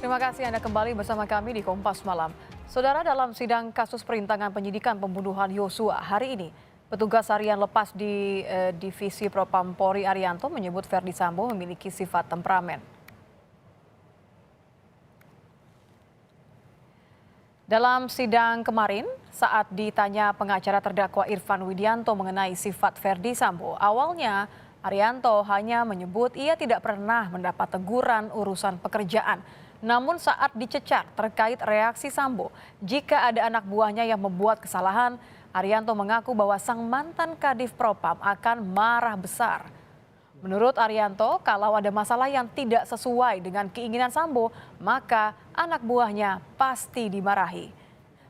Terima kasih Anda kembali bersama kami di Kompas Malam. Saudara, dalam sidang kasus perintangan penyidikan pembunuhan Yosua hari ini, petugas harian lepas di Divisi Propampori Arianto menyebut Verdi Sambo memiliki sifat temperamen. Dalam sidang kemarin, saat ditanya pengacara terdakwa Irfan Widianto mengenai sifat Verdi Sambo, awalnya Arianto hanya menyebut ia tidak pernah mendapat teguran urusan pekerjaan. Namun saat dicecar terkait reaksi Sambo, jika ada anak buahnya yang membuat kesalahan, Arianto mengaku bahwa sang mantan Kadif Propam akan marah besar. Menurut Arianto, kalau ada masalah yang tidak sesuai dengan keinginan Sambo, maka anak buahnya pasti dimarahi.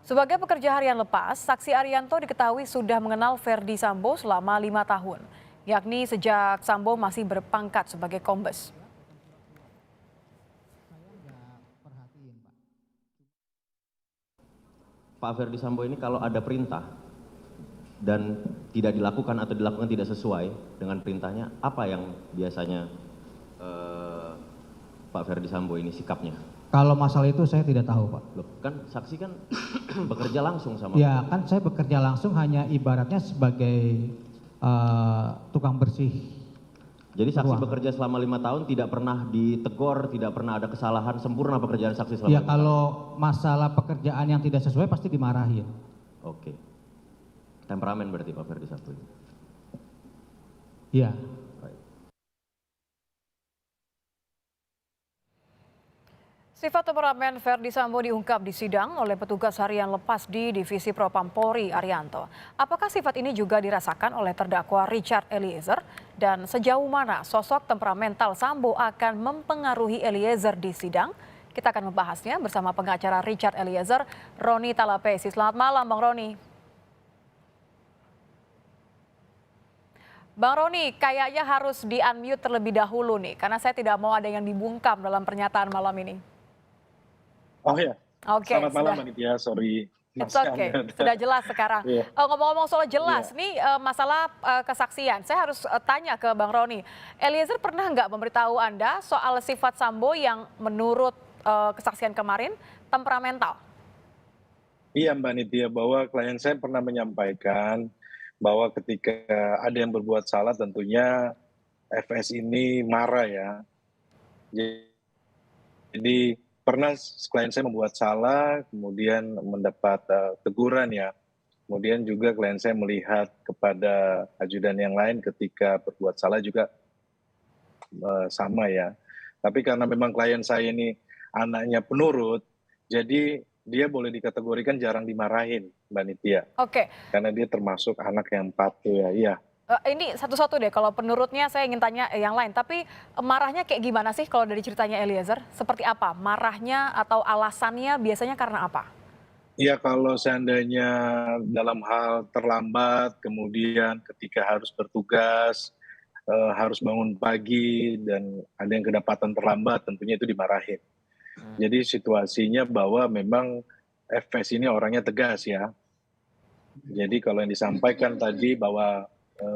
Sebagai pekerja harian lepas, saksi Arianto diketahui sudah mengenal Verdi Sambo selama 5 tahun, yakni sejak Sambo masih berpangkat sebagai kombes. Pak Verdi Sambo ini kalau ada perintah dan tidak dilakukan atau dilakukan tidak sesuai dengan perintahnya, apa yang biasanya Pak Verdi Sambo ini sikapnya? Kalau masalah itu saya tidak tahu, Pak. Loh, kan saksi kan bekerja langsung sama. Ya, kan saya bekerja langsung hanya ibaratnya sebagai tukang bersih. Jadi saksi ruang. bekerja selama 5 tahun tidak pernah ditegur, tidak pernah ada kesalahan, sempurna pekerjaan saksi selama Ya, 5 tahun. kalau masalah pekerjaan yang tidak sesuai pasti dimarahin. Oke. Temperamen berarti Pak Verdi Sambo ini. Iya. Baik. Sifat temperamen Verdi Sambo diungkap di sidang oleh petugas harian lepas di Divisi Propampori Arianto. Apakah sifat ini juga dirasakan oleh terdakwa Richard Eliezer? Dan sejauh mana sosok temperamental Sambo akan mempengaruhi Eliezer di sidang? Kita akan membahasnya bersama pengacara Richard Eliezer, Roni Talapesi. Selamat malam, Bang Roni. Bang Roni, kayaknya harus di-unmute terlebih dahulu nih, karena saya tidak mau ada yang dibungkam dalam pernyataan malam ini. Oh ya, Oke, selamat malam sudah. Mbak Nitya, sorry. It's masih okay, ada. sudah jelas sekarang. Iya. Ngomong-ngomong soal jelas, Iya. nih masalah kesaksian. Saya harus tanya ke Bang Roni. Eliezer pernah nggak memberitahu Anda soal sifat Sambo yang menurut kesaksian kemarin temperamental? Iya Mbak Nitya, bahwa klien saya pernah menyampaikan bahwa ketika ada yang berbuat salah tentunya FS ini marah ya. Jadi pernah klien saya membuat salah, kemudian mendapat teguran ya. Kemudian juga klien saya melihat kepada ajudan yang lain ketika berbuat salah juga sama ya. Tapi karena memang klien saya ini anaknya penurut, jadi dia boleh dikategorikan jarang dimarahin, Mbak Nitya. Oke, Karena dia termasuk anak yang patuh ya. Iya. ini satu-satu deh. Kalau penurutnya saya ingin tanya yang lain. Tapi marahnya kayak gimana sih kalau dari ceritanya Eliezer? Seperti apa? Marahnya atau alasannya biasanya karena apa? Iya, kalau seandainya dalam hal terlambat, kemudian ketika harus bertugas, harus bangun pagi dan ada yang kedapatan terlambat, tentunya itu dimarahin. Jadi situasinya bahwa memang FS ini orangnya tegas ya. Jadi kalau yang disampaikan tadi bahwa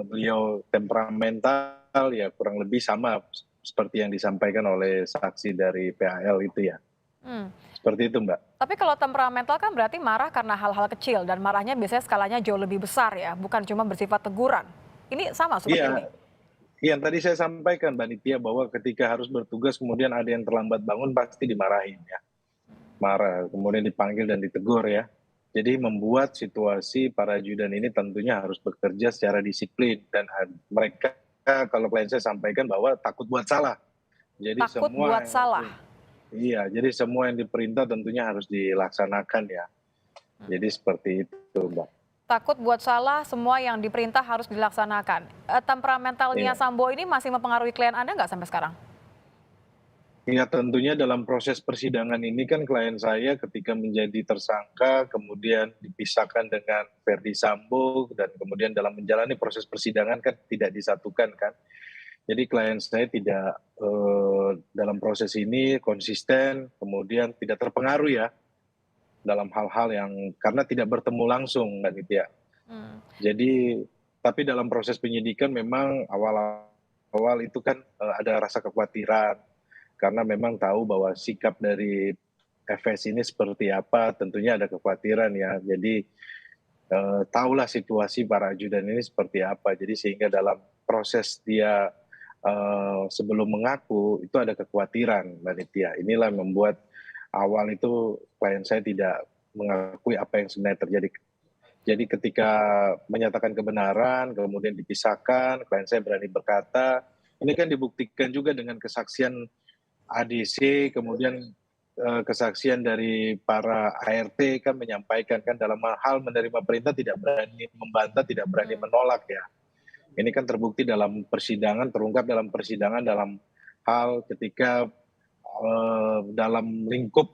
beliau temperamental ya kurang lebih sama seperti yang disampaikan oleh saksi dari PAL itu ya. Hmm. Seperti itu Mbak. Tapi kalau temperamental kan berarti marah karena hal-hal kecil dan marahnya biasanya skalanya jauh lebih besar ya, bukan cuma bersifat teguran. Ini sama seperti ini. Iya, yang tadi saya sampaikan Mbak Nitya bahwa ketika harus bertugas kemudian ada yang terlambat bangun pasti dimarahin ya. Marah, kemudian dipanggil dan ditegur ya. Jadi membuat situasi para ajudan ini tentunya harus bekerja secara disiplin dan mereka kalau klien saya sampaikan bahwa takut buat salah. Jadi Takut buat salah. Iya, jadi semua yang diperintah tentunya harus dilaksanakan ya. Jadi seperti itu, Mbak. Takut buat salah, semua yang diperintah harus dilaksanakan. Temperamentalnya Iya. Sambo ini masih mempengaruhi klien Anda nggak sampai sekarang? Ya tentunya dalam proses persidangan ini kan klien saya ketika menjadi tersangka kemudian dipisahkan dengan Verdi Sambo dan kemudian dalam menjalani proses persidangan kan tidak disatukan kan. Jadi klien saya tidak dalam proses ini konsisten kemudian tidak terpengaruh ya dalam hal-hal yang karena tidak bertemu langsung Mbak Nitya. Jadi tapi dalam proses penyidikan memang awal-awal itu kan ada rasa kekhawatiran, karena memang tahu bahwa sikap dari FS ini seperti apa, tentunya ada kekhawatiran ya. Jadi tahulah situasi para ajudan ini seperti apa. Jadi sehingga dalam proses dia sebelum mengaku itu ada kekhawatiran, Mbak Nitya. Inilah yang membuat awal itu klien saya tidak mengakui apa yang sebenarnya terjadi. Jadi ketika menyatakan kebenaran, kemudian dipisahkan, klien saya berani berkata. Ini kan dibuktikan juga dengan kesaksian ADC, kemudian kesaksian dari para ART kan menyampaikan kan dalam hal menerima perintah tidak berani membantah, tidak berani menolak ya. Ini kan terbukti dalam persidangan, terungkap dalam persidangan dalam hal ketika dalam lingkup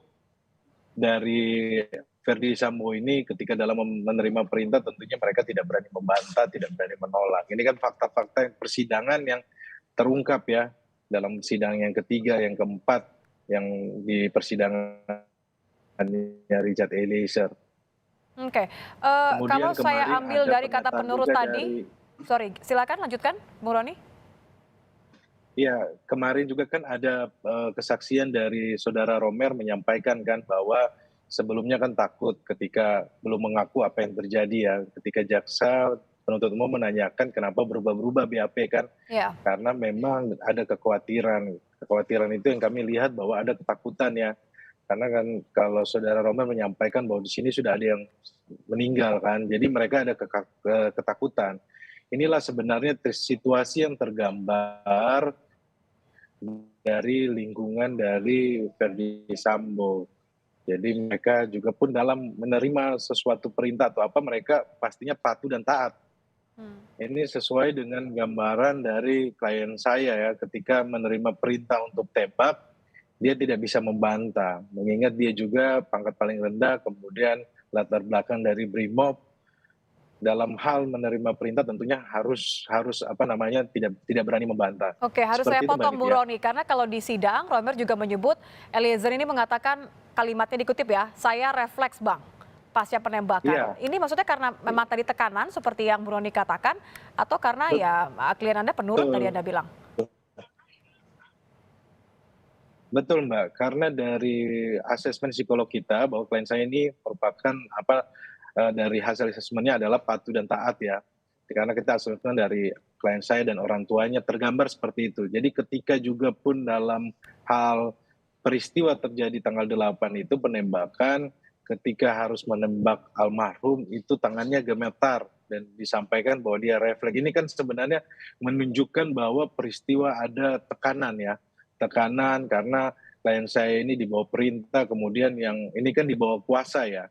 dari Verdi Sambo ini ketika dalam menerima perintah tentunya mereka tidak berani membantah, tidak berani menolak. Ini kan fakta-fakta persidangan yang terungkap ya dalam sidang yang ketiga, yang keempat, yang di persidangan Richard Eliezer. Oke, Kemudian kalau saya kemarin ambil ada dari kata pernyataan penurut juga tadi, sorry, silakan lanjutkan, Bung Roni. Ya, kemarin juga kan ada kesaksian dari saudara Romer menyampaikan kan bahwa sebelumnya kan takut ketika belum mengaku apa yang terjadi ya, ketika jaksa penuntut umum menanyakan kenapa berubah-berubah BAP kan, Ya, karena memang ada kekhawatiran. Kekhawatiran itu yang kami lihat bahwa ada ketakutan ya, karena kan kalau saudara Romer menyampaikan bahwa di sini sudah ada yang meninggal kan, jadi mereka ada ketakutan. Inilah sebenarnya situasi yang tergambar dari lingkungan dari Verdi Sambo. Jadi mereka juga pun dalam menerima sesuatu perintah atau apa mereka pastinya patuh dan taat. Ini sesuai dengan gambaran dari klien saya ya, ketika menerima perintah untuk tembak, dia tidak bisa membantah, mengingat dia juga pangkat paling rendah, kemudian latar belakang dari Brimob. Dalam hal menerima perintah tentunya harus apa namanya tidak berani membantah. oke, harus saya Seperti itu, Mbak potong Bung Nitya. Roni, karena kalau di sidang, Romer juga menyebut Eliezer ini mengatakan kalimatnya dikutip ya, saya refleks bang, pasca penembakan. Iya. Ini maksudnya karena memang tadi tekanan seperti yang Bung Roni katakan, atau karena ya klien Anda penurut tadi Anda bilang? Betul Mbak, karena dari asesmen psikolog kita bahwa klien saya ini merupakan dari hasil asesmennya adalah patuh dan taat ya. Karena kita asesmen dari klien saya dan orang tuanya tergambar seperti itu. Jadi ketika juga pun dalam hal peristiwa terjadi tanggal 8 itu penembakan, ketika harus menembak almarhum itu tangannya gemetar dan disampaikan bahwa dia refleks. Ini kan sebenarnya menunjukkan bahwa peristiwa ada tekanan ya. Tekanan karena klien saya ini dibawa perintah, kemudian yang ini kan dibawa kuasa ya,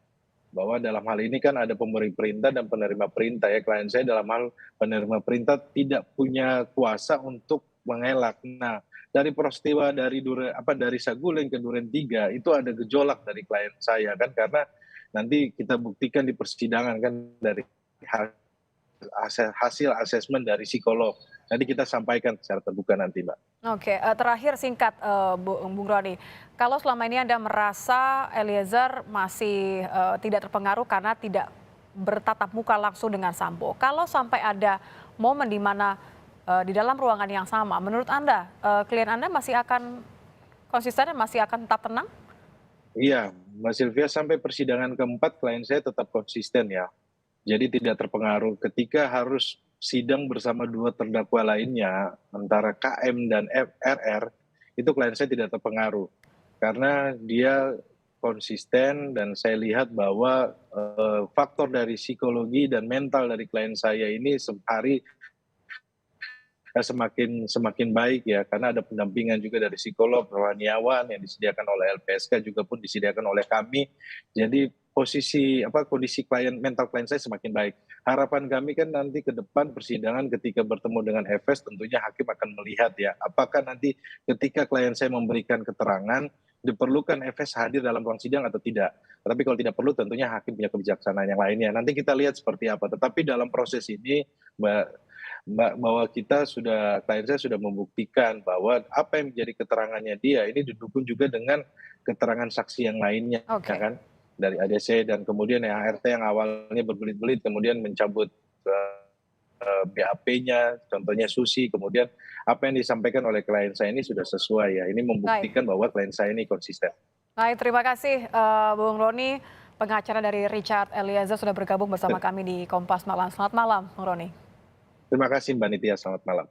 bahwa dalam hal ini kan ada pemberi perintah dan penerima perintah ya. Klien saya dalam hal penerima perintah tidak punya kuasa untuk mengelak. Nah, dari peristiwa dari Saguling ke Duren 3 itu ada gejolak dari klien saya kan, karena nanti kita buktikan di persidangan kan dari hasil asesmen dari psikolog. Nanti kita sampaikan secara terbuka nanti, Mbak. Oke, terakhir singkat Bung Roni, kalau selama ini Anda merasa Eliezer masih tidak terpengaruh karena tidak bertatap muka langsung dengan Sambo, kalau sampai ada momen di mana di dalam ruangan yang sama, menurut Anda klien Anda masih akan konsisten dan masih akan tetap tenang? Iya, Mbak Sylvia, sampai persidangan keempat klien saya tetap konsisten ya. Jadi tidak terpengaruh ketika harus sidang bersama dua terdakwa lainnya antara KM dan RR, itu klien saya tidak terpengaruh karena dia konsisten dan saya lihat bahwa faktor dari psikologi dan mental dari klien saya ini sehari semakin baik ya, karena ada pendampingan juga dari psikolog rohaniawan yang disediakan oleh LPSK juga pun disediakan oleh kami. Jadi kondisi mental klien saya semakin baik. Harapan kami kan nanti ke depan persidangan ketika bertemu dengan FS tentunya hakim akan melihat ya, apakah nanti ketika klien saya memberikan keterangan diperlukan FS hadir dalam ruang sidang atau tidak. Tapi kalau tidak perlu tentunya hakim punya kebijaksanaan yang lainnya. Nanti kita lihat seperti apa. Tetapi dalam proses ini bahwa klien saya sudah membuktikan bahwa apa yang menjadi keterangannya dia ini didukung juga dengan keterangan saksi yang lainnya, Oke. kan, dari ADC dan kemudian yang ART yang awalnya berbelit-belit kemudian mencabut BAP-nya, contohnya Susi, kemudian apa yang disampaikan oleh klien saya ini sudah sesuai ya. Ini membuktikan bahwa klien saya ini konsisten. Baik, terima kasih Bung Roni, pengacara dari Richard Eliezer sudah bergabung bersama kami di Kompas Malam. Selamat malam, Bung Roni. Terima kasih Mbak Nitya, selamat malam.